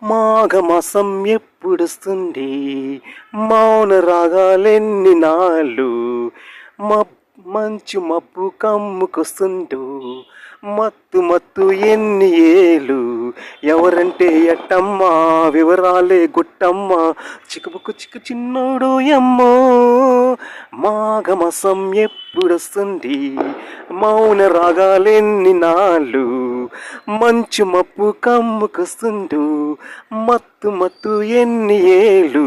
మాఘమాసం ఎప్పుడొస్తుంది, మౌన రాగాలెన్ని నాళ్ళు, మంచు మబ్బు కమ్ముకొస్తుందో, మత్తు మత్తు ఎన్ని ఏళ్ళు, ఎవరంటే ఎట్టమ్మా వివరాలే గుట్టమ్మా, చిక్కుబుక్కు చిక్కు చిన్నోడు ఎమ్మో. మాఘమాసం ఎప్పుడొస్తుంది, మౌన రాగాలెన్ని నాళ్ళు, మంచు మబ్బు కమ్ముకొస్తుందో, మత్తు మత్తు ఎన్ని ఏళ్ళు,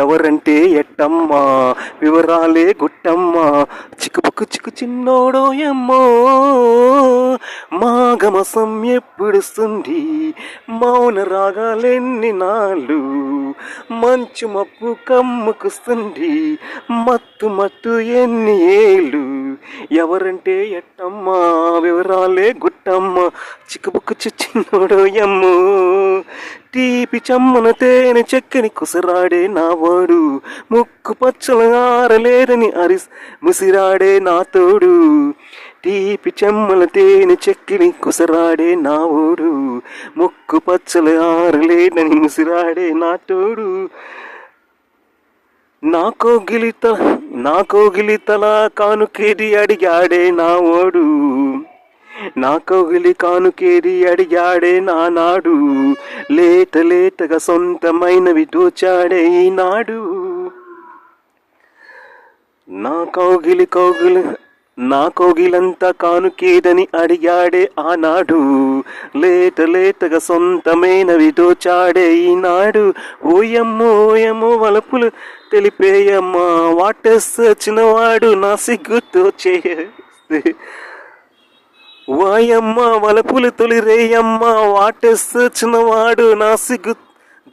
ఎవరంటే ఎట్టమ్మా వివరాలే గుట్టమ్మా, చిక్కుబుక్కు చిక్కు చిన్నోడో ఎమ్మో. మాఘమాసం ఎప్పుడొస్తుంది, మౌన రాగాలెన్ని నాళ్ళు, మంచు మబ్బు కమ్ముకొస్తుంది, మత్తు మత్తు ఎన్ని ఏళ్ళు, ఎవరంటే ఎట్టమ్మా వివరాలే గుట్టమ్మ, చిక్కుబుక్కు చిన్నోడో ఎమ్మో. తీపి చమ్మన తేనె చెక్కని కుసరాడే నావాడు, ముక్కు పచ్చల ఆరలేదని ముసిరాడే నా తోడు. తీపి చెమ్మల తేనె చెక్కిని కుసరాడే నావోడు, ముక్కు పచ్చల ఆరలేదని ముసిరాడే నా తోడు. నా కోగిలితల కానుకేది అడిగాడే నా ఓడు, నా కోగిలి కానుకేది అడిగాడే నానాడు, లేత లేతగా సొంతమైనవి దోచాడే ఈనాడు. నా కోగిలంతా కానుకేదని అడిగాడే ఆనాడు, లేత లేతగా సొంతమైనవి దోచాడే ఈనాడు. ఓయమ్మో ఓయమ్మో వలపులు తెలిపేయమ్మా, వాటెస్ చిన్నవాడు నా సిగ్గుతో చేస్తే. వాయమ్మ వలపులు తొలిరేయమ్మ, వాటెస్ చిన్నవాడు నా సిగ్గు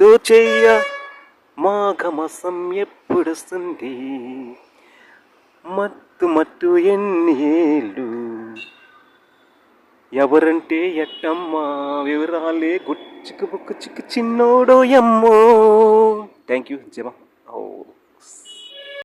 దోచేయ. మాఘమాసం ఎప్పుడొస్తుంది, మత్తు మత్తు ఎన్ని ఏళ్ళు, ఎవరంటే ఎట్టమ్మా వివరాలే చిక్కు బుక్కు చిక్కు చిన్నోడో ఎమ్మో. థ్యాంక్ యూ జమా.